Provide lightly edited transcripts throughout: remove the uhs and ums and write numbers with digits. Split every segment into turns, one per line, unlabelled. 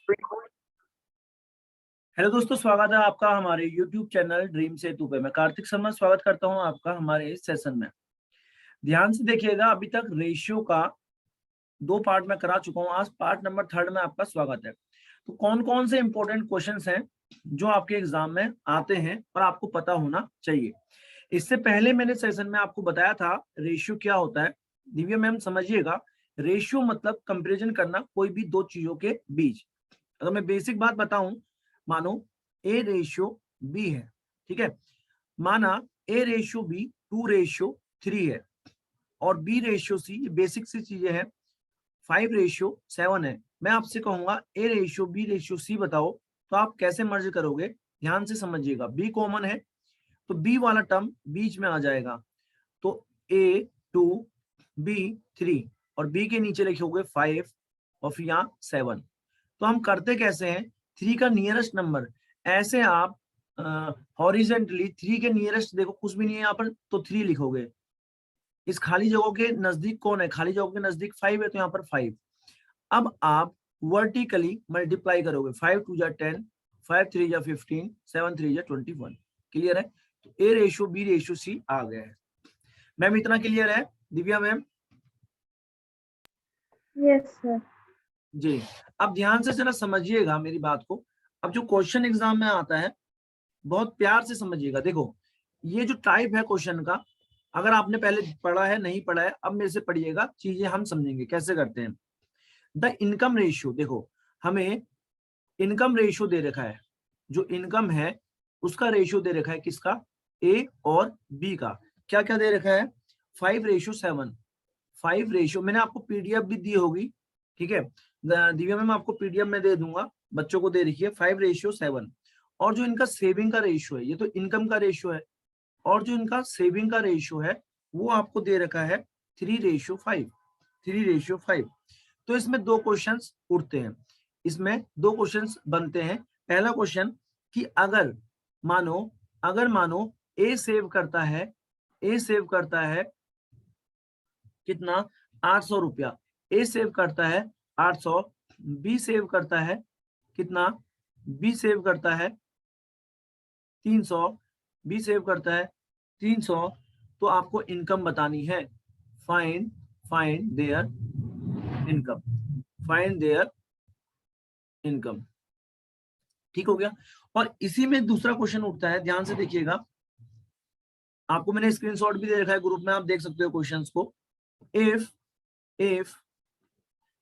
Hello दोस्तों, स्वागत है आपका हमारे YouTube चैनल ड्रीम सेतु पे। मैं कार्तिक शर्मा स्वागत करता हूं आपका हमारे इस सेशन में। ध्यान से देखिएगा, अभी तक रेशियो का 2 पार्ट में करा चुका हूं, आज पार्ट नंबर 3 में आपका स्वागत है। तो कौन कौन से इंपॉर्टेंट क्वेश्चंस हैं जो आपके एग्जाम में आते हैं और आपको पता होना चाहिए। इससे पहले मैंने सेशन में आपको बताया था रेशियो क्या होता है। दिव्या मैम समझिएगा, रेशियो मतलब कंपेरिजन करना कोई भी दो चीजों के बीच। अगर मैं बेसिक बात बताऊं, मानो ए रेशियो बी है, ठीक है। माना ए रेशियो बी 2:3 है और बी रेशियो सी, ये बेसिक सी चीजें हैं, 5:7 है। मैं आपसे कहूंगा A ratio B ratio C बताओ, तो आप कैसे मर्ज करोगे। ध्यान से समझिएगा, बी कॉमन है तो बी वाला टर्म बीच में आ जाएगा, तो A2 B3 और बी के नीचे लिखोगे 5 और फिर यहाँ 7। तो हम करते कैसे हैं, 3 का नियरेस्ट नंबर ऐसे आप हॉरिजेंटली 3 के नियरेस्ट देखो कुछ भी नहीं है यहाँ पर, तो 3 लिखोगे। इस खाली जगह के नजदीक कौन है, खाली जगह के नजदीक 5 है तो यहाँ पर 5। अब आप वर्टिकली मल्टीप्लाई करोगे, 5 2 जा 10, 5 3 जा 15, 7 3 जा 21। क्लियर है। तो A ratio B ratio C आ गया है। मैम इतना क्लियर है दिव्या मैम?
Yes sir.
जी। अब ध्यान से जरा समझिएगा मेरी बात को। अब जो क्वेश्चन एग्जाम में आता है बहुत प्यार से समझिएगा। देखो, ये जो टाइप है क्वेश्चन का, अगर आपने पहले पढ़ा है नहीं पढ़ा है, अब मेरे से पढ़िएगा, चीजें हम समझेंगे कैसे करते हैं। द इनकम रेशियो, देखो हमें इनकम रेशियो दे रखा है, जो इनकम है उसका रेशियो दे रखा है, किसका, ए और बी का। क्या क्या दे रखा है, 5:7। 5 रेशियो मैंने आपको पीडीएफ भी दी होगी, ठीक है। दिव्या मैम आपको पीडीएफ में दे दूंगा, बच्चों को दे रखी है 5:7। और जो इनका सेविंग का रेशियो है, ये तो इनकम का रेशियो है, और जो इनका सेविंग का रेशियो है वो आपको दे रखा है 3:5। 3:5। तो इसमें दो क्वेश्चंस उठते हैं, इसमें दो क्वेश्चंस बनते हैं। पहला क्वेश्चन कि अगर मानो ए सेव करता है, ए सेव करता है कितना, 800 रुपया। ए सेव करता है 800, बी सेव करता है कितना, बी सेव करता है 300, बी सेव करता है 300। तो आपको इनकम बतानी है, find find their income, find their income. ठीक हो गया। और इसी में दूसरा क्वेश्चन उठता है, ध्यान से देखिएगा, आपको मैंने स्क्रीनशॉट भी दे रखा है ग्रुप में, आप देख सकते हो क्वेश्चंस को। इफ इफ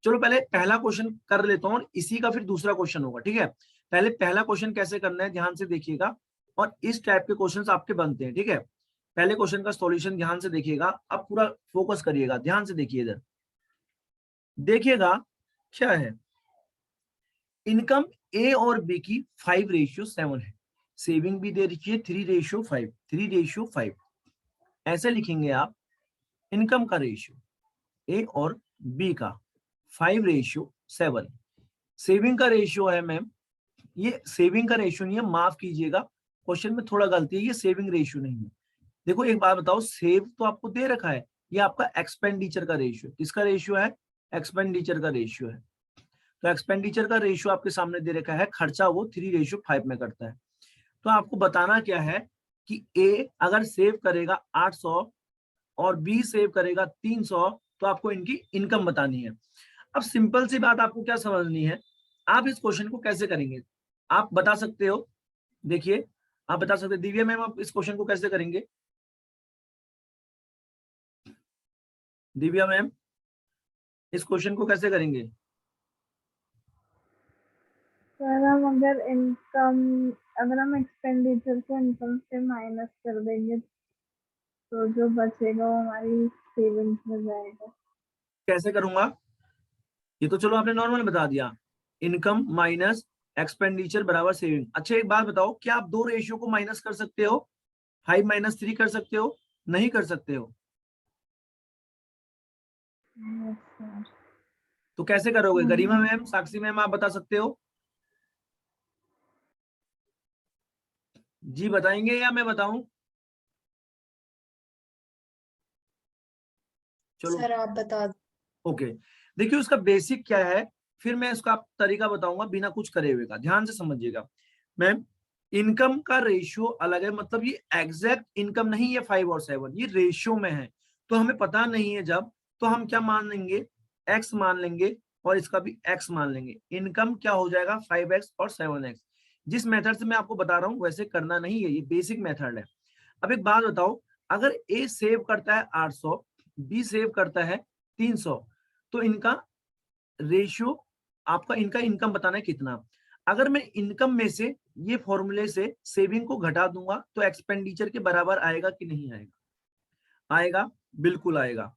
चलो पहले पहला क्वेश्चन कर लेता हूँ और इसी का फिर दूसरा क्वेश्चन होगा, ठीक है। पहले पहला क्वेश्चन कैसे करना है ध्यान से देखिएगा, और इस टाइप के क्वेश्चंस आपके बनते हैं, ठीक है। पहले क्वेश्चन का सॉल्यूशन ध्यान से देखिएगा, अब पूरा फोकस करिएगा, ध्यान से देखिए इधर देखिएगा क्या है। इनकम ए और बी की 5:7 है, सेविंग भी दे रखी है 3:5, 3:5। ऐसे लिखेंगे आप, इनकम का रेशियो ए और बी का 5:7, सेविंग का रेशियो है मैम, ये सेविंग का रेशियो नहीं है, माफ कीजिएगा क्वेश्चन में थोड़ा गलती है, ये सेविंग रेशियो नहीं है। देखो एक बात बताओ, सेव तो आपको दे रखा है, ये आपका एक्सपेंडिचर का रेशियो, किसका रेशियो है, एक्सपेंडिचर का रेशियो है। तो एक्सपेंडिचर का रेशियो आपके सामने दे रखा है, खर्चा वो 3:5 में करता है। तो आपको बताना क्या है कि ए अगर सेव करेगा 800 और बी सेव करेगा 300, तो आपको इनकी इनकम बतानी है। अब सिंपल सी बात आपको क्या समझनी है, आप इस क्वेश्चन को कैसे करेंगे, आप बता सकते हो। देखिए आप बता सकते हैं, दिव्या मैम आप इस क्वेश्चन को कैसे करेंगे, दिव्या मैम इस क्वेश्चन को कैसे करेंगे।
सर अगर हम एक्सपेंडिचर को इनकम से माइनस कर देंगे तो जो बचेगा वो हमारी सेविंग्स में जाएगा।
कैसे करूंगा, ये तो चलो आपने नॉर्मल बता दिया, इनकम माइनस एक्सपेंडिचर बराबर सेविंग। अच्छा एक बात बताओ, क्या आप दो रेशियो को माइनस कर सकते हो, 5 - 3 कर सकते हो, नहीं कर सकते हो।
Yes sir.
तो कैसे करोगे, गरिमा मैम, साक्षी मैम आप बता सकते हो, जी बताएंगे या मैं बताऊं। चलो
सर आप बता दो।
ओके। देखिए उसका बेसिक क्या है, फिर मैं इसका तरीका बताऊंगा बिना कुछ करे हुए का, ध्यान से समझिएगा। मैम इनकम का रेशियो अलग है, मतलब ये एग्जैक्ट इनकम नहीं है 5 और 7, ये रेशियो में है, तो हमें पता नहीं है जब, तो हम क्या मान लेंगे, x मान लेंगे और इसका भी x मान लेंगे। इनकम क्या हो जाएगा 5x और 7x। जिस मेथड से मैं आपको बता रहा हूँ वैसे करना नहीं है, ये बेसिक मेथड है। अब एक बात बताओ, अगर A सेव करता है 800, B सेव करता है 300, तो इनका रेशियो, आपका इनका इनकम बताना है कितना। अगर मैं इनकम में से ये फॉर्मूले से सेविंग को घटा दूंगा तो एक्सपेंडिचर के बराबर आएगा कि नहीं आएगा? आएगा, बिल्कुल आएगा।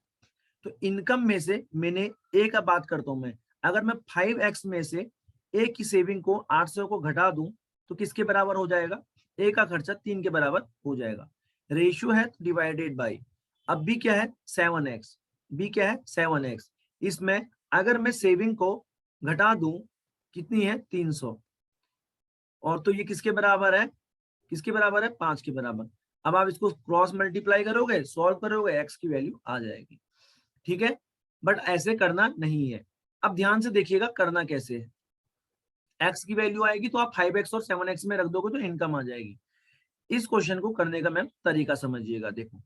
तो इनकम में से मैंने ए का बात करता हूं मैं, अगर मैं 5x में से ए की सेविंग को 800 को घटा दूं तो किसके बराबर हो जाएगा? ए का खर्चा 3 के बराबर हो जाएगा। रेशियो है डिवाइडेड बाई, अब बी क्या है 7x, बी क्या है 7x। इसमें अगर मैं सेविंग को घटा दूं कितनी है 300, और तो ये किसके बराबर है, किसके बराबर है 5 के बराबर। अब आप इसको क्रॉस मल्टीप्लाई करोगे, सॉल्व करोगे, एक्स की वैल्यू आ जाएगी। ठीक है, बट ऐसे करना नहीं है। अब ध्यान से देखिएगा करना कैसे है। एक्स की वैल्यू आएगी तो आप 5x और 7x में रख दोगे तो इनकम आ जाएगी। इस क्वेश्चन को करने का मैम तरीका समझिएगा। देखो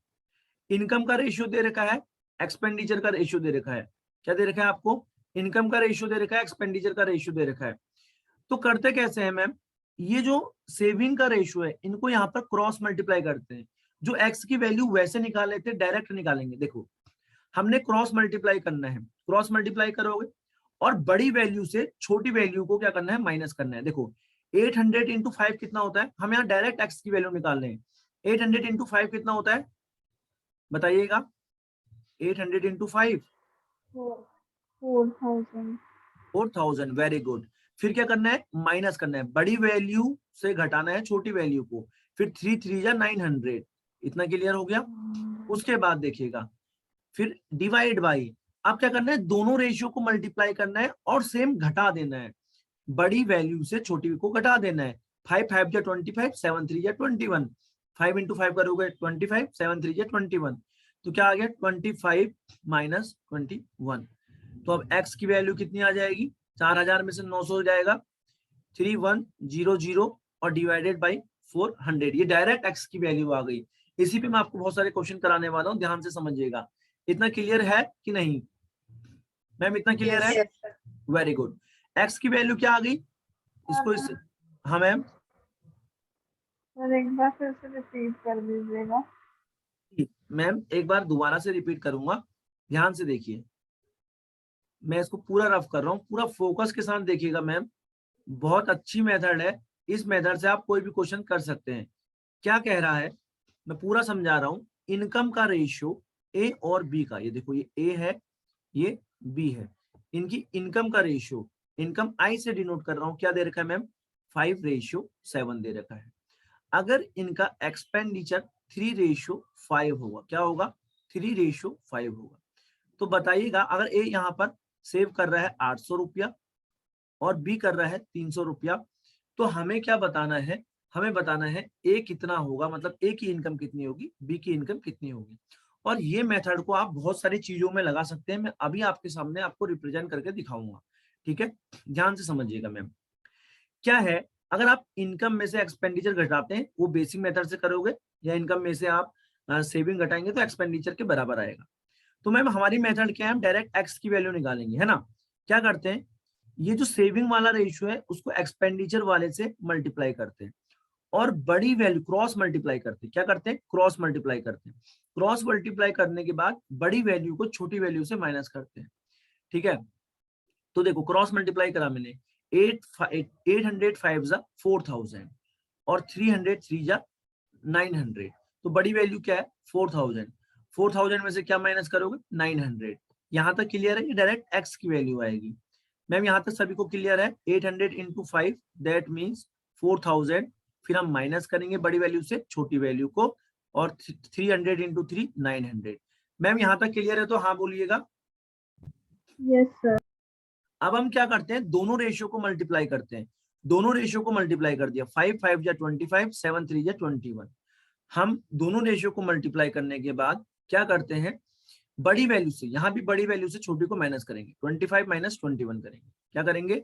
इनकम का रेशियो दे रखा है, एक्सपेंडिचर का रेशियो दे रखा है। क्या दे रखा है आपको? इनकम का रेशियो दे रखा है, एक्सपेंडिचर का रेशियो दे रखा है। तो करते कैसे हैं मैम, ये जो सेविंग का रेशियो है इनको यहाँ पर क्रॉस मल्टीप्लाई करते हैं। जो एक्स की वैल्यू वैसे निकाल लेते डायरेक्ट निकालेंगे। देखो हमने क्रॉस मल्टीप्लाई करना है, क्रॉस मल्टीप्लाई करोगे और बड़ी वैल्यू से छोटी वैल्यू को क्या करना है, माइनस करना है। देखो 800 इंटू 5 कितना होता है, हम यहाँ डायरेक्ट एक्स की वैल्यू निकाल रहे हैं। 800 इंटू 5 कितना होता है बताइएगा? 800 इंटू 5
4000।
4000, very good. फिर क्या करना है, माइनस करना है, बड़ी वैल्यू से घटाना है छोटी वैल्यू को। फिर 3 3 जा 900, इतना क्लियर हो गया। उसके बाद देखिएगा फिर डिवाइड बाई, अब क्या करना है, दोनों रेशियो को मल्टीप्लाई करना है और सेम घटा देना है, बड़ी वैल्यू से छोटी को घटा देना है। 5 5 जा 25, 7 3 जा 21, 5 इंटू 5 करोगे 25, 7 3 जा 21, तो क्या आ गया 25 माइनस 21। तो अब x की वैल्यू कितनी आ जाएगी, 4000 में से 900 हो जाएगा 3100 और डिवाइडेड बाई 400। ये डायरेक्ट x की वैल्यू आ गई। इसी पे मैं आपको बहुत सारे क्वेश्चन कराने वाला हूँ, ध्यान से समझिएगा। इतना क्लियर है कि नहीं मैम? इतना क्लियर है? Very good. x की वैल्यू क्या आ गई, इसको इस, हाँ मैम
सर एक बार फिर से रिपीट कर दीजिएगा।
मैम एक बार दोबारा से रिपीट करूंगा, ध्यान से देखिए। मैं इसको पूरा रफ कर रहा हूँ, पूरा फोकस के साथ देखिएगा मैम। बहुत अच्छी मेथड है, इस मेथड से आप कोई भी क्वेश्चन कर सकते हैं। क्या कह रहा है मैं पूरा समझा रहा हूँ। इनकम का रेशियो ए और बी का, ये देखो ये ए है ये बी है, इनकी इनकम का रेशियो, इनकम आई से डिनोट कर रहा हूँ, क्या दे रखा है मैम 5:7 दे रखा है। अगर इनका एक्सपेंडिचर 3:5 होगा, क्या होगा 3:5 होगा। तो बताइएगा अगर ए यहाँ पर सेव कर रहा है 800 रुपया और बी कर रहा है 300 रुपया, तो हमें क्या बताना है, हमें बताना है ए कितना होगा, मतलब ए की इनकम कितनी होगी, बी की इनकम कितनी होगी। और ये मेथड को आप बहुत सारी चीजों में लगा सकते हैं, मैं अभी आपके सामने आपको रिप्रेजेंट करके दिखाऊंगा। ठीक है, ध्यान से समझिएगा मैम। क्या है, अगर आप इनकम में से एक्सपेंडिचर घटाते हैं वो बेसिक मेथड से करोगे, या इनकम में से आप सेविंग घटाएंगे तो एक्सपेंडिचर के बराबर आएगा। तो मैम हमारी मेथड क्या है, हम डायरेक्ट एक्स की वैल्यू निकालेंगे, है ना। क्या करते हैं, ये जो सेविंग वाला रेशियो है उसको एक्सपेंडिचर वाले से मल्टीप्लाई करते हैं और बड़ी वैल्यू क्रॉस मल्टीप्लाई करते हैं। क्या करते हैं, क्रॉस मल्टीप्लाई करते हैं। क्रॉस मल्टीप्लाई करने के बाद बड़ी वैल्यू को छोटी वैल्यू से माइनस करते हैं। ठीक है, तो देखो क्रॉस मल्टीप्लाई करा मैंने, 800 5 जा 4000 और 300 3 जा 900, तो बड़ी वैल्यू क्या है 4000। 4000 में से क्या माइनस करोगे 900। यहां तक क्लियर है, ये डायरेक्ट एक्स की वैल्यू आएगी। मैम यहाँ तक सभी को क्लियर है? 800 इंटू 5 दैट मीन्स 4000, फिर हम माइनस करेंगे बड़ी वैल्यू से छोटी वैल्यू को, और 300 इंटू 3 900। मैम यहाँ तक क्लियर है तो हाँ बोलिएगा।
Yes sir.
अब हम क्या करते हैं, दोनों रेशियो को मल्टीप्लाई करते हैं। दोनों रेशियो को मल्टीप्लाई कर दिया, 5 5 जा 25, 7 3 जा 21। हम दोनों रेशियो को मल्टीप्लाई करने के बाद क्या करते हैं, बड़ी वैल्यू से, यहाँ भी बड़ी वैल्यू से छोटी को माइनस करेंगे, 25 माइनस 21 करेंगे। क्या करेंगे,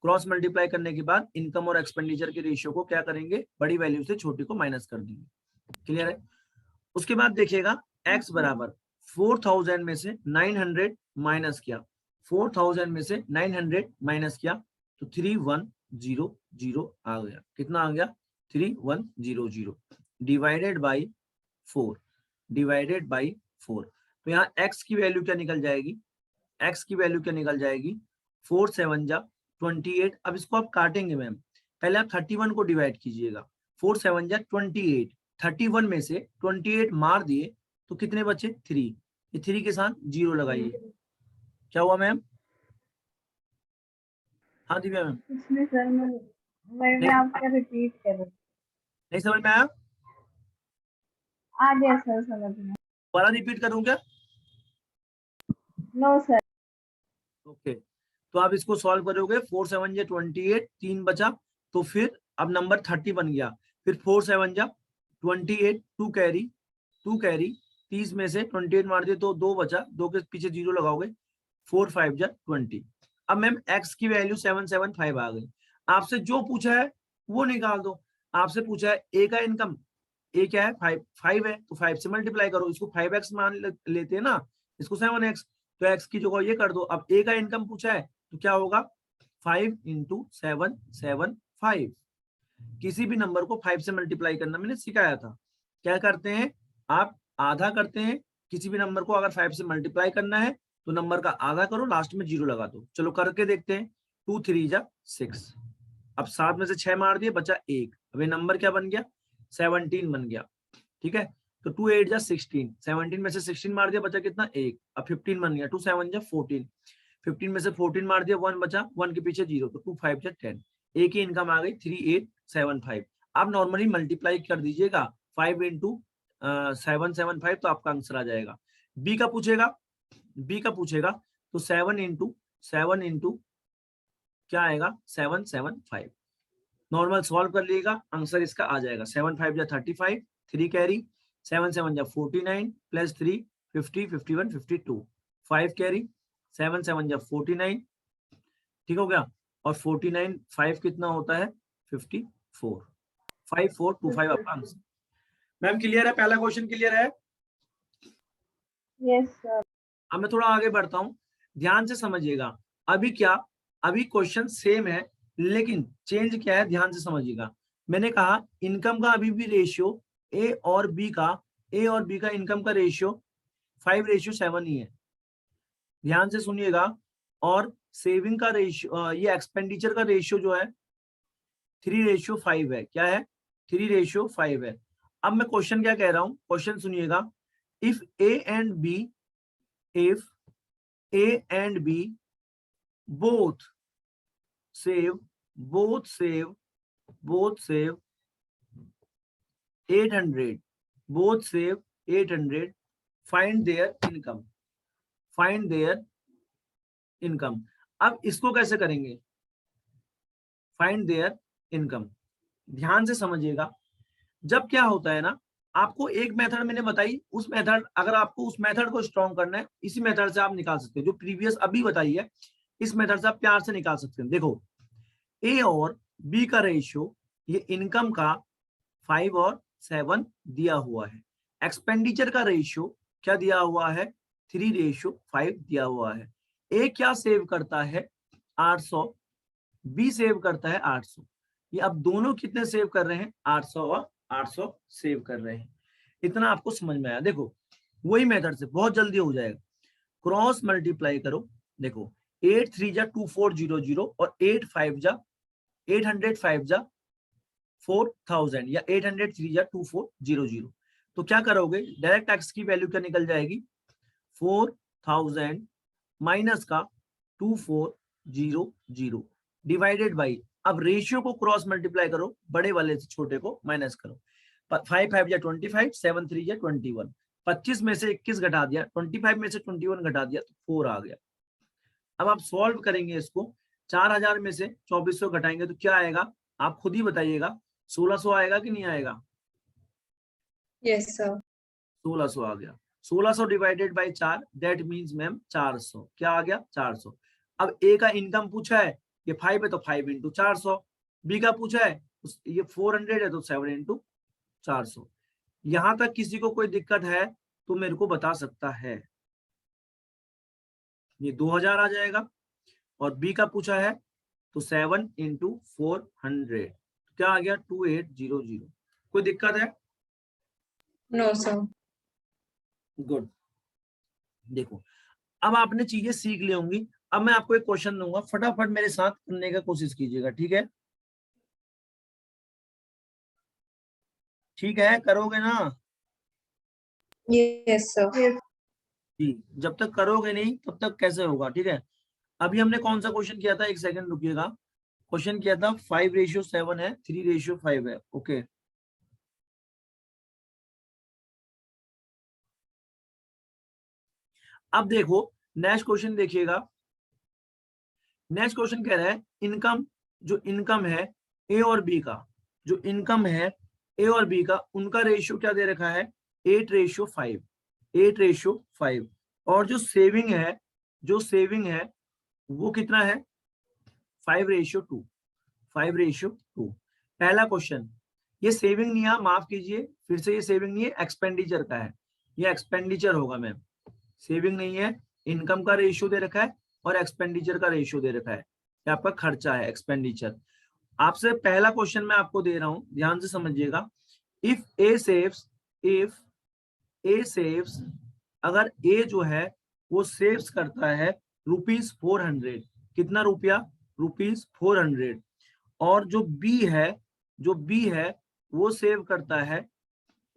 क्रॉस मल्टीप्लाई करने के बाद इनकम और एक्सपेंडिचर के रेशियो को क्या करेंगे, बड़ी वैल्यू से छोटी को माइनस कर देंगे। क्लियर है। उसके बाद देखिएगा x बराबर 4000 में से 900 माइनस किया, 4000 में से 900 माइनस किया तो 3100 आ गया। कितना आ गया, 3100 डिवाइडेड बाई 4, डिवाइडेड बाई 4। तो यहाँ x की वैल्यू क्या निकल जाएगी, x की वैल्यू क्या निकल जाएगी, 4 7 जा 28। अब इसको आप काटेंगे मैम, पहले आप 31 को डिवाइड कीजिएगा, 4 7 जा 28, 31 में से 28 मार दिए तो कितने बचे, 3, ये 3 के साथ 0 लगाइए। क्या हुआ मैम, हाँ दिव्या मैम,
इसमें सर मैं आपका रिपीट कर रही हूँ।
नहीं समझ में आया,
आ गया सर समझ में।
दोबारा रिपीट करूं क्या,
नो सर।
ओके। तो आप इसको सॉल्व करोगे, 4 7 जा 28, 3 बचा, तो फिर अब नंबर 30 बन गया, फिर 4 7 जा 28, 2 कैरी 30 में से 28 मार दिए तो 2 बचा, 2 के पीछे 0 लगाओगे, 4 5 जा 20। अब मैम x की वैल्यू 775 आ गई। आपसे जो पूछा है वो निकाल दो। आपसे पूछा है a का इनकम, a क्या है, 5 है, तो 5 से मल्टीप्लाई करो, इसको 5x मान लेते हैं ना, इसको 7x, तो x की जगह ये कर दो। अब a का इनकम पूछा है तो क्या होगा, 5 × 775। किसी भी नंबर को 5 से मल्टीप्लाई करना मैंने सिखाया था। क्या करते हैं, आप आधा करते हैं, किसी भी नंबर को अगर 5 से मल्टीप्लाई करना है तो नंबर का आधा करो, लास्ट में 0 लगा दो। चलो करके देखते हैं, 2 3 जा 6, अब 7 में से 6 मार दिए, बचा 1, अब ये नंबर क्या बन गया, 17 बन गया। ठीक है, तो 2 8 जा 16, 17 में से 16 मार दिया, बचा कितना, 1, अब 15 बन गया, 2 7 जा 14, 15 में से 14 मार दिया, 1 बचा, 1 के पीछे 0, तो 2 5 जा 10, एक ही इनकम आ गई 3875। आप नॉर्मली मल्टीप्लाई कर दीजिएगा 5 × 775 तो आपका आंसर आ जाएगा। बी का पूछेगा, तो 7 × क्या आएगा, 775। नॉर्मल सॉल्व कर लीजिएगा, आंसर इसका आ जाएगा 7 5 जा 35, 3 कैरी, 7 7 जा 49 प्लस 3 50 51 52, 5 कैरी, 7 7 जा 49, ठीक हो गया, और 49 5 कितना होता है, 54, 5425 आपका आंसर। मैम क्लियर है, पहला क्वेश्चन क्लियर है।
Yes sir.
अब मैं थोड़ा आगे बढ़ता हूँ, ध्यान से समझिएगा। अभी क्या, अभी क्वेश्चन सेम है लेकिन चेंज क्या है, ध्यान से समझिएगा। मैंने कहा इनकम का अभी भी रेशियो ए और बी का इनकम का रेशियो 5:7 ही है, ध्यान से सुनिएगा। और सेविंग का रेशियो, ये एक्सपेंडिचर का रेशियो जो है 3:5 है। क्या है, 3:5 है। अब मैं क्वेश्चन क्या कह रहा हूं, क्वेश्चन सुनिएगा। If A and B both save 800, find their income। अब इसको कैसे करेंगे, फाइंड देयर इनकम, ध्यान से समझिएगा। जब क्या होता है ना, आपको एक मेथड मैंने बताई, उस मेथड, अगर आपको उस मेथड को स्ट्रॉन्ग करना है, इसी मेथड से आप निकाल सकते हैं, जो प्रीवियस अभी बताई है, इस मेथड से आप प्यार से निकाल सकते हैं। देखो ए और बी का रेशियो, ये इनकम का 5 और 7 दिया हुआ है, एक्सपेंडिचर का रेशियो क्या दिया हुआ है, 3:5 दिया हुआ है। ए क्या सेव करता है, 800, बी सेव करता है 800। ये अब दोनों कितने सेव कर रहे हैं, 800 और 800 सेव कर रहे हैं। इतना आपको समझ में आया। देखो वही मेथड से बहुत जल्दी हो जाएगा, क्रॉस मल्टीप्लाई करो। देखो 8 3 जा 2400 और 8 5 जा 805 जा 4000 या 803 जा 2400। तो क्या करोगे, डायरेक्ट एक्स की वैल्यू क्या निकल जाएगी, 4000 माइनस का 2400 डिवाइडेड बाई, अब रेशियो को क्रॉस मल्टीप्लाई करो, बड़े वाले से छोटे को माइनस करो। 5 5 जा 25, 7 3 जा 21, 25 में से 21 घटा दिया, 25 में से 21 घटा दिया तो 4 आ गया। अब आप सॉल्व करेंगे इसको, 4000 में से 2400 घटाएंगे तो क्या आएगा, आप खुद ही बताइएगा, 1600 आएगा कि नहीं आएगा।
Yes sir.
1600 आ गया। 1600 divided by 4, that means ma'am 400, क्या आ गया, 400। अब ए का इनकम पूछा है, ये 5 है तो 5 इंटू 400, बी का पूछा है ये 400 है तो 7 इंटू 400। यहां तक किसी को कोई दिक्कत है तो मेरे को बता सकता है। ये 2000 आ जाएगा, और बी का पूछा है तो 7 इंटू 400, क्या आ गया 2800। कोई दिक्कत है?
No sir.
गुड। देखो अब आपने चीजें सीख ली होंगी। अब मैं आपको एक क्वेश्चन दूंगा, फटाफट मेरे साथ करने का कोशिश कीजिएगा, ठीक है? ठीक है, करोगे ना?
Yes sir.
जी, जब तक करोगे नहीं तब तक कैसे होगा, ठीक है? अभी हमने कौन सा क्वेश्चन किया था, एक सेकंड रुकिएगा। क्वेश्चन किया था 5:7 है, 3:5 है, ओके। अब देखो नेक्स्ट क्वेश्चन देखिएगा। नेक्स्ट क्वेश्चन कह रहा है इनकम, जो इनकम है ए और बी का, जो इनकम है ए और बी का, उनका रेशियो क्या दे रखा है 8:5, 8:5। और जो सेविंग है, जो सेविंग है वो कितना है 5:2, 5:2। पहला क्वेश्चन, ये सेविंग नहीं है, माफ कीजिए, फिर से ये सेविंग नहीं है, एक्सपेंडिचर का है, ये एक्सपेंडिचर होगा मैम, सेविंग नहीं है। इनकम का रेशियो दे रखा है और एक्सपेंडिचर का रेशियो दे रखा है, ये आपका खर्चा है, एक्सपेंडिचर। आपसे पहला क्वेश्चन मैं आपको दे रहा हूं, ध्यान से समझिएगा। If A saves, if A saves, अगर ए जो है वो सेव्स करता है ₹400, कितना रुपया ₹400, और जो बी है, जो बी है वो सेव करता है,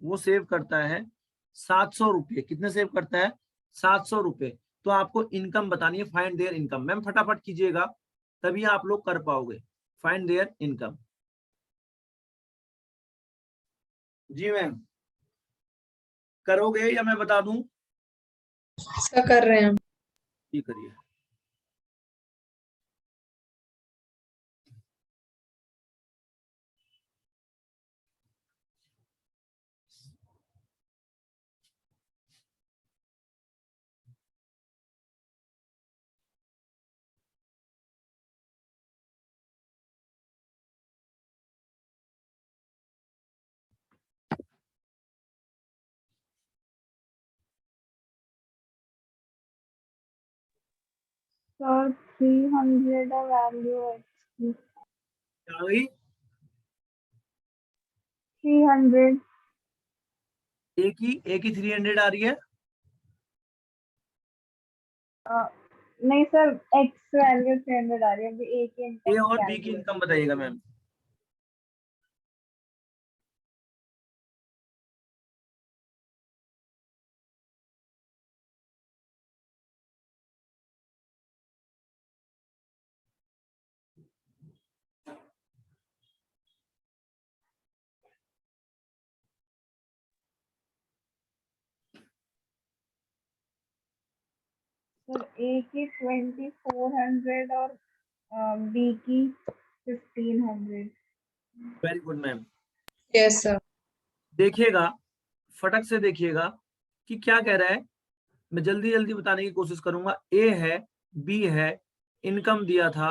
वो सेव करता है 700 रुपये। कितने सेव करता है 700 रुपये। तो आपको इनकम बतानी है, फाइंड देयर इनकम। मैम फटाफट कीजिएगा तभी आप लोग कर पाओगे, फाइंड देयर इनकम। जी मैम, करोगे या मैं बता दूं?
सर कर रहे हैं।
जी करिए।
सर 300 है वैल्यू एक्स
क्या गई?
300।
एक ही 300 आ रही है।
नहीं सर, एक्स वैल्यू 300 आ रही है, अभी ए की
ए
इनकम
और बी की
कैलकुलेट।
इनकम बताइएगा मैम।
सर ए की 2400 और बी की 1500।
Very good ma'am.
Yes sir.
देखिएगा, फटक से देखिएगा कि क्या कह रहा है। मैं जल्दी जल्दी बताने की कोशिश करूंगा। ए है, बी है, इनकम दिया था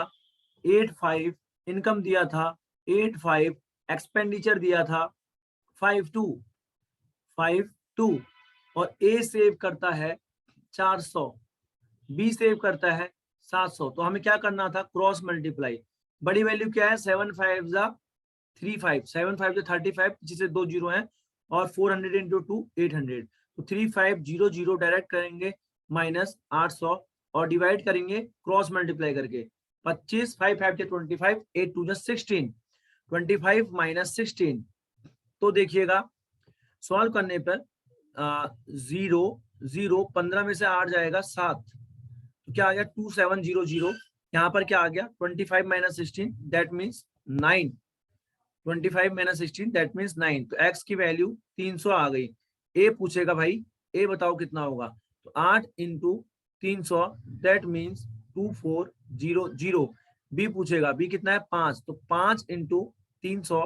85, इनकम दिया था 85, एक्सपेंडिचर दिया था 52, 52, और ए सेव करता है 400, बी सेव करता है 700। तो हमें क्या करना था, क्रॉस मल्टीप्लाई। बड़ी वैल्यू क्या है 7 5 जा 35, 7 5 जा 35, पीछे से 2 जीरो है, और 400 इंटू 2 800। तो 3500 डायरेक्ट करेंगे माइनस 800, और डिवाइड करेंगे क्रॉस मल्टीप्लाई करके। 25 5 5 25, 8 2 16, 25 माइनस 16। तो देखिएगा सॉल्व करने पर 0 0, 15 में से 8 जाएगा 7, तो क्या आ गया 2700। यहाँ पर क्या आ गया 25 minus 16 that means 9, 25 minus 16 that means 9। तो x की वैल्यू 300 आ गई। ए पूछेगा भाई ए बताओ कितना होगा, तो 8 इंटू 300 दैट मीन्स 2400। बी पूछेगा बी कितना है 5, तो 5 इंटू 300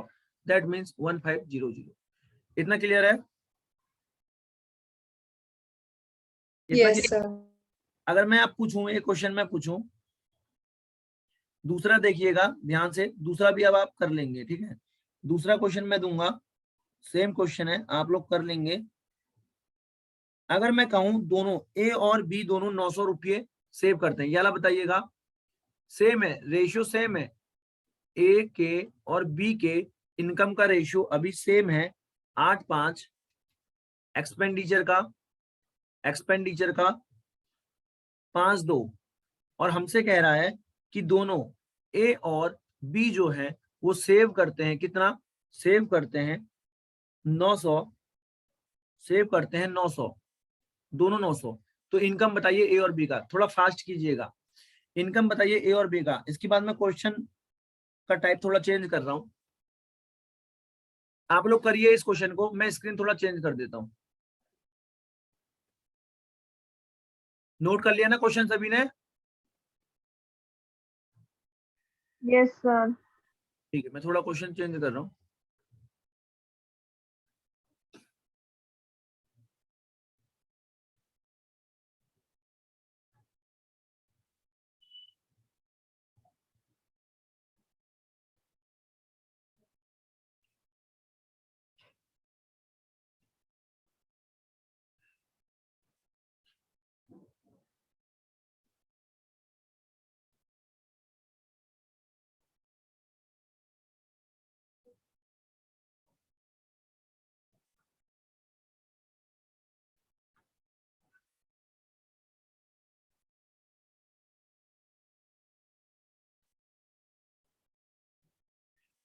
दैट मीन्स 1500। इतना क्लियर है? इतना
यस
क्लियर?
सर।
अगर मैं आप पूछूं, एक क्वेश्चन मैं पूछूं दूसरा देखिएगा ध्यान से, दूसरा भी अब आप कर लेंगे, ठीक है। दूसरा क्वेश्चन मैं दूंगा, सेम क्वेश्चन है, आप लोग कर लेंगे। अगर मैं कहूं दोनों ए और बी दोनों 900 रुपये सेव करते हैं, ये वाला बताइएगा। सेम है, रेशियो सेम है, ए के और बी के इनकम का रेशियो अभी सेम है 8:5, एक्सपेंडिचर का 5:2, और हमसे कह रहा है कि दोनों ए और बी जो है वो सेव करते हैं कितना, सेव करते हैं 900, सेव करते हैं 900, दोनों 900। तो इनकम बताइए ए और बी का, थोड़ा फास्ट कीजिएगा, इनकम बताइए ए और बी का। इसके बाद मैं क्वेश्चन का टाइप थोड़ा चेंज कर रहा हूं, आप लोग करिए इस क्वेश्चन को, मैं स्क्रीन थोड़ा चेंज कर देता हूं। नोट कर लिया ना क्वेश्चन सभी ने?
Yes sir.
ठीक है, मैं थोड़ा क्वेश्चन चेंज कर रहा हूं।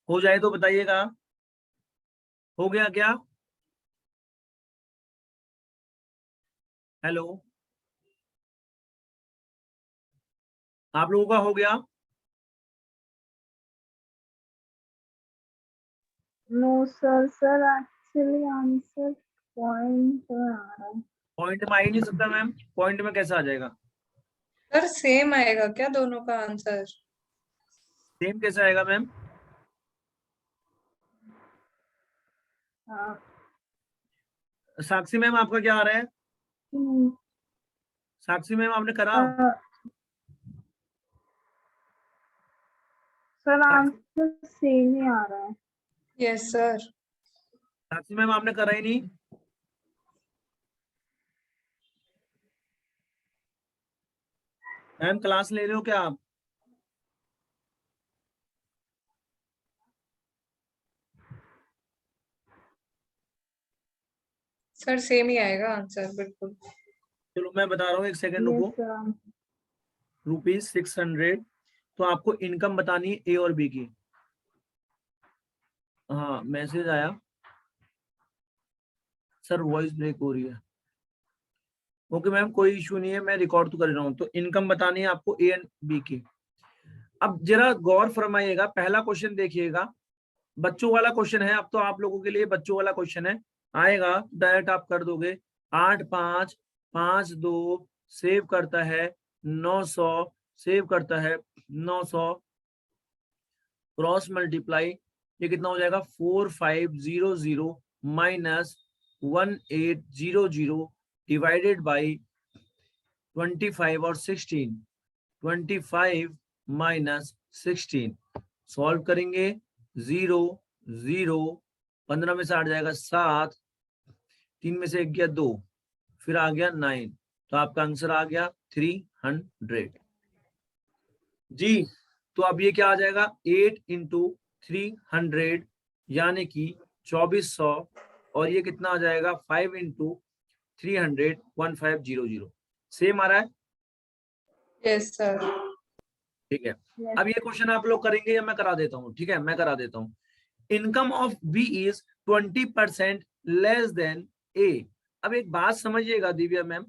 हो जाए तो बताइएगा, हो गया क्या? हेलो, आप लोगों का हो गया?
No sir, sir actually answer point में आ रहा है।
पॉइंट में आ ही नहीं सकता मैम, पॉइंट में कैसे आ जाएगा?
सर सेम आएगा क्या दोनों का आंसर?
सेम कैसे आएगा मैम?
हाँ।
साक्षी मैम आपका क्या आ रहा है? साक्षी मैम आपने करा?
सर आंसर सेम ही आ रहा है।
Yes sir.
साक्षी मैम आपने करा ही नहीं? मैम क्लास ले रहे हो क्या आप?
सर सेम ही आएगा आंसर बिल्कुल।
चलो मैं बता रहा हूँ, एक सेकंड रुको।
Yes sir.
₹600, तो आपको इनकम बतानी है ए और बी की। हाँ मैसेज आया सर, वॉइस ब्रेक हो रही है। ओके मैम, कोई इशू नहीं है, मैं रिकॉर्ड तो कर रहा हूँ। तो इनकम बतानी है आपको ए एंड बी की। अब जरा गौर फरमाइएगा, पहला क्वेश्चन देखिएगा, बच्चों वाला क्वेश्चन है। अब तो आप लोगों के लिए बच्चों वाला क्वेश्चन है, आएगा डायरेक्ट आप कर दोगे। 8:5, 5:2 सेव करता है 900, सेव करता है 900, क्रॉस मल्टीप्लाई, ये कितना हो जाएगा 4500 माइनस 1800 डिवाइडेड बाई 25 और 16, 25 माइनस 16, सॉल्व करेंगे 0 0, 15 में से 8 जाएगा 7, 3 में से 1 गया 2, फिर आ गया 9, तो आपका आंसर आ गया 300 जी। तो अब ये क्या आ जाएगा 8 × 300 यानी कि 2400, और ये कितना आ जाएगा 5 × 300 1500। सेम आ रहा है?
Yes sir.
ठीक है, अब ये क्वेश्चन आप लोग करेंगे या मैं करा देता हूँ? ठीक है, मैं करा देता हूँ। Income of B is 20% less than A. अब एक बात समझिएगा दिव्या मैम,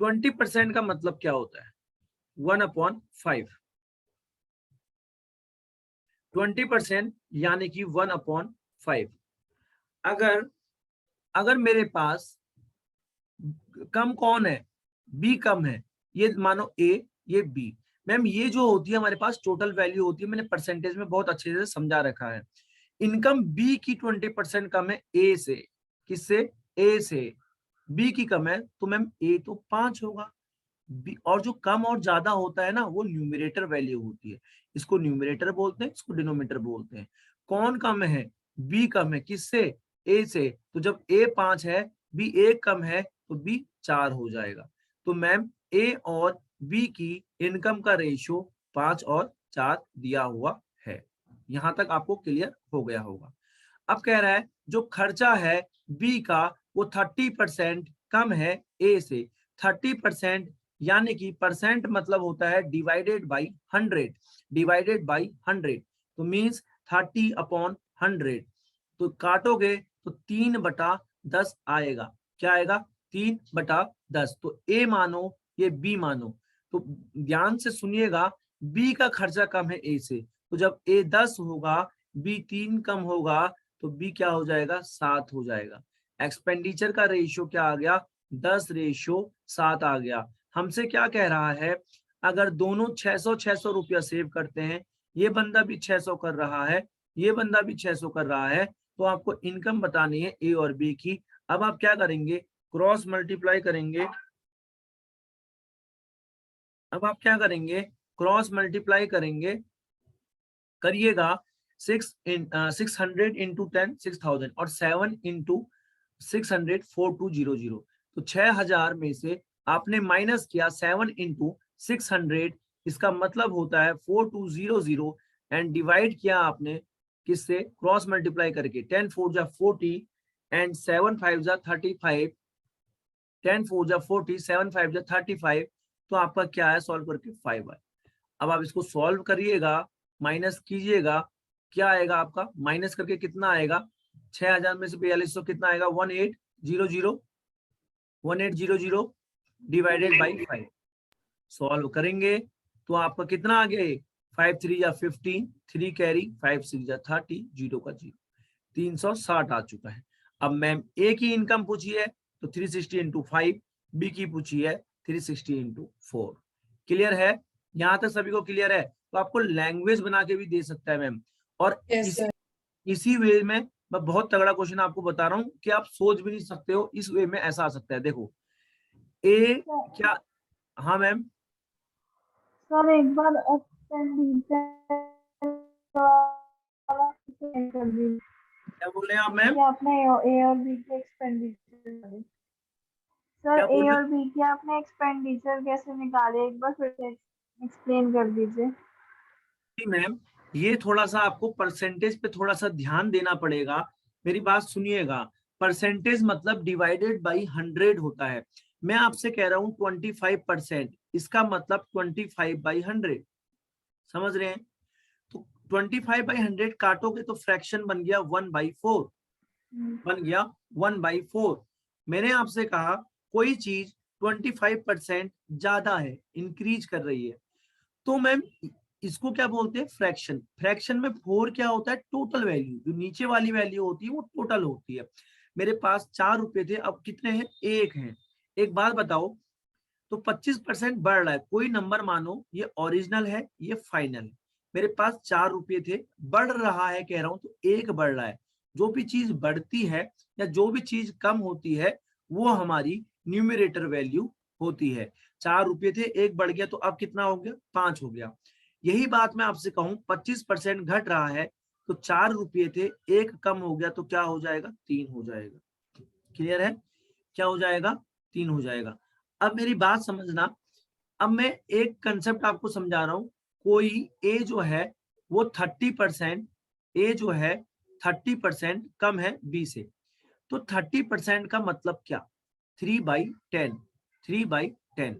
20% का मतलब क्या होता है? 1/5। 20% यानी कि 1/5। अगर मेरे पास कम कौन है? बी कम है, ये मानो ए, ये बी। मैम ये जो होती है हमारे पास टोटल वैल्यू होती है, मैंने परसेंटेज में बहुत अच्छे से समझा रखा है। इनकम बी की 20% कम है ए से। किससे? ए से। बी की कम है, तो मैम ए तो 5 होगा। बी, और जो कम और ज्यादा होता है ना वो न्यूमरेटर वैल्यू होती है। इसको न्यूमरेटर बोलते हैं, इसको डिनोमिनेटर बोलते हैं। कौन कम है? बी कम है। किससे? ए से। तो जब ए 5 है, बी 1 कम है, तो बी 4 हो जाएगा। तो मैम ए और बी की इनकम का रेशियो 5 और 4 दिया हुआ है। यहां तक आपको क्लियर हो गया होगा। अब कह रहा है जो खर्चा है बी का वो 30% कम है ए से। 30% यानी कि परसेंट मतलब होता है डिवाइडेड बाई 100, डिवाइडेड बाई 100, तो मीन्स 30/100। तो काटोगे तो 3/10 आएगा। क्या आएगा? 3/10। तो ए मानो, ये बी मानो। तो ध्यान से सुनिएगा, बी का खर्चा कम है ए से, तो जब ए 10 होगा, बी 3 कम होगा, तो बी क्या हो जाएगा? 7 हो जाएगा। एक्सपेंडिचर का रेशियो क्या आ गया? 10:7 आ गया। हमसे क्या कह रहा है? अगर दोनों 600 रुपया सेव करते हैं, ये बंदा भी 600 कर रहा है, ये बंदा भी 600 कर रहा है, तो आपको इनकम बतानी है ए और बी की। अब आप क्या करेंगे? क्रॉस मल्टीप्लाई करेंगे। अब आप क्या करेंगे? क्रॉस मल्टीप्लाई करेंगे। करिएगा 600 इंटू 10 6000 और 7 इंटू 600 4200। तो 6000 में से आपने माइनस किया 7 इंटू 600, इसका मतलब होता है 4200, एंड डिवाइड किया आपने किससे? क्रॉस मल्टीप्लाई करके। 10 4 जा 40 एंड 7 5 जा 35। 10 4 जा 40, 7 5 जा 35। तो आपका क्या है? सॉल्व करके 5 आए। अब आप इसको सॉल्व करिएगा, माइनस कीजिएगा, क्या आएगा आपका? माइनस करके कितना आएगा? 6000 में से 4200 कितना आएगा? 1800, 1800 डिवाइडेड बाई 5। सॉल्व करेंगे तो आपका कितना आ गया? 5 3 या 15, 3 कैरी, 5 6 या 30, 0 का 0, 360 आ चुका है। अब मैम ए की इनकम पूछी है तो 360 इंटू 5, बी की पूछी है 360 इंटू 4। क्लियर है? यहाँ तक सभी को क्लियर है? तो आपको लैंग्वेज बना के भी दे सकता है मैम। और
यस सर।
इसी वे में मैं बहुत तगड़ा क्वेश्चन आपको बता रहा हूँ कि आप सोच भी नहीं सकते हो, इस वे में ऐसा आ सकता है। देखो ए क्या, हाँ मैम
सर एक बार एक्सपेंडिचर कर दीजिए
क्या बोल रहे हैं आप मैम?
कि आपने ए और बी के एक्सपेंडिचर। सर
क्या
ए
बोल रहे
और बी के आपने एक्सपेंडिचर कैसे निकाले, एक बार फिर से एक्सप्लेन कर दीजिए।
हैं मैम? ये थोड़ा सा आपको परसेंटेज पे थोड़ा सा ध्यान देना पड़ेगा। मेरी बात सुनिएगा। परसेंटेज मतलब डिवाइडेड बाई 100 होता है। मैं आपसे कह रहा हूँ 25%, इसका मतलब 25/100। समझ रहे हैं? तो 25/100 काटोगे तो फ्रैक्शन बन गया 1/4, बन गया 1/4। मैंने आपसे कहा कोई चीज 25% ज्यादा है, इंक्रीज कर रही है, तो मैम इसको क्या बोलते हैं? फ्रैक्शन। फ्रैक्शन में 4 क्या होता है? Total value. जो नीचे वाली वैल्यू होती है वो टोटल होती है। मेरे पास 4 रुपए थे, अब कितने हैं? 1 हैं। एक बात बताओ, तो 25% बढ़ रहा है। कोई नंबर मानो ये ओरिजिनल है, ये फाइनल है। मेरे पास 4 रुपए थे, बढ़ रहा है कह रहा हूं, तो 1 बढ़ रहा है। जो भी चीज बढ़ती है या जो भी चीज कम होती है वो हमारी न्यूमरेटर वैल्यू होती है। 4 रुपए थे, 1 बढ़ गया, तो अब कितना हो गया? 5 हो गया। यही बात मैं आपसे कहूं, 25% घट रहा है, तो 4 रुपए थे, 1 कम हो गया, तो क्या हो जाएगा? 3 हो जाएगा। क्लियर है? क्या हो जाएगा? 3 हो जाएगा। अब मेरी बात समझना। अब मैं एक कंसेप्ट आपको समझा रहा हूं। कोई ए जो है वो 30%, ए जो है 30% कम है बी से। तो 30% का मतलब क्या? 3/10, 3/10।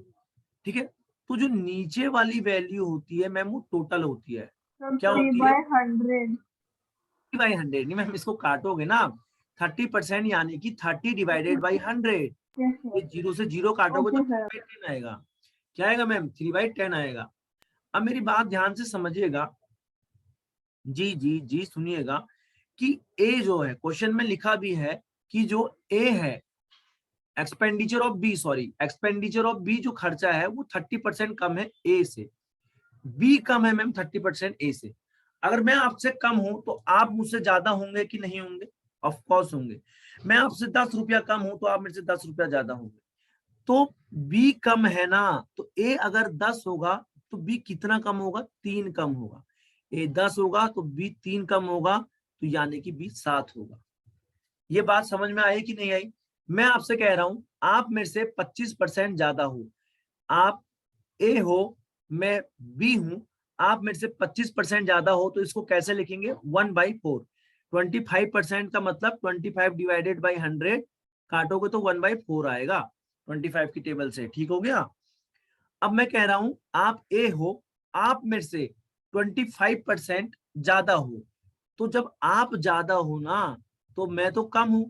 ठीक है? तो जो नीचे वाली वैल्यू होती है मैम वो टोटल होती है।
सर
क्या होती है?
3/100।
3/100 नहीं मैम, इसको काटोगे ना आप। 30% यानी कि 30 डिवाइडेड बाई 100। ये 0 से 0 काटोगे तो
ओके सर।
3/10 आएगा। क्या आएगा मैम? 3/10 आएगा। अब मेरी बात ध्यान से समझिएगा, जी जी जी सुनिएगा, कि ए जो है क्वेश्चन में लिखा भी है कि जो ए है expenditure of B, sorry expenditure of B जो खर्चा है वो 30% कम है ए से। बी कम है मैम 30% ए से। अगर मैं आपसे कम हूं तो आप मुझसे ज्यादा होंगे कि नहीं होंगे? ऑफ कोर्स होंगे। मैं आपसे 10 रुपया कम हूं तो आप मेरे से 10 रुपया ज्यादा होंगे। तो बी कम है ना, तो ए अगर 10 होगा तो बी कितना कम होगा, 3 कम होगा। ए 10 होगा तो बी 3 कम होगा, तो यानी कि बी 7 होगा। ये बात समझ में आई कि नहीं आई? मैं आपसे कह रहा हूं आप मेरे से 25% ज्यादा हो, आप ए हो, मैं बी हूं, आप मेरे से 25% ज्यादा हो, तो इसको कैसे लिखेंगे, 1/4। 25% का मतलब 25 डिवाइडेड बाई 100 काटोगे तो 1/4 आएगा 25 की टेबल से। ठीक हो गया? अब मैं कह रहा हूं आप ए हो, आप मेरे से 25% ज्यादा हो, तो जब आप ज्यादा हो ना तो मैं तो कम हूं,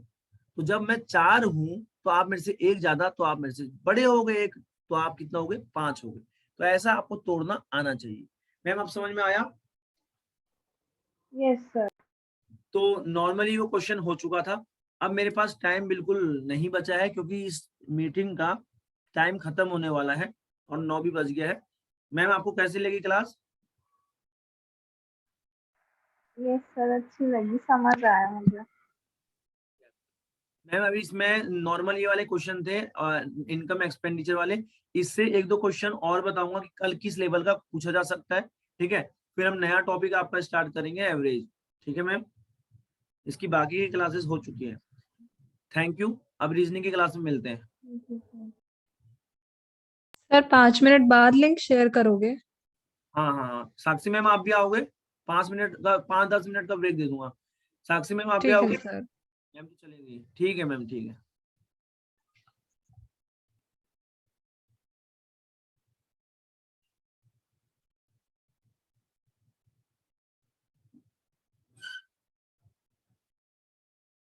तो जब मैं 4 हूं तो आप मेरे से 1 ज्यादा, तो आप मेरे से बड़े हो गए 1, तो आप कितना हो गए, 5 हो गए। तो ऐसा आपको तोड़ना आना चाहिए। मैम आप समझ में आया?
Yes sir.
तो नॉर्मली वो क्वेश्चन हो चुका था। अब मेरे पास टाइम बिल्कुल नहीं बचा है क्योंकि इस मीटिंग का टाइम खत्म होने वाला है और 9 भी बज गया है। मैम आपको कैसी लगी क्लास?
यस सर, अच्छी लगी, समझ आया मुझे।
मैम अभी इसमें नॉर्मल ये वाले क्वेश्चन थे इनकम एक्सपेंडिचर वाले, इससे एक दो क्वेश्चन और बताऊंगा कि कल किस लेवल का पूछा जा सकता है। ठीक है, फिर हम नया टॉपिक आपका स्टार्ट करेंगे, एवरेज। ठीक है मैम, इसकी बाकी की क्लासेस हो चुकी हैं। थैंक यू, अब रीजनिंग की क्लास में मिलते हैं।
सर 5 मिनट बाद लिंक शेयर करोगे?
हाँ हाँ हाँ, साक्षी मैम आप भी आओगे? 5 मिनट का, 5-10 मिनट का ब्रेक दे दूंगा। साक्षी मैम आप भी
ठीक है
आओगे?
सर।
मैम तो चलेंगी, ठीक है मैम, ठीक है।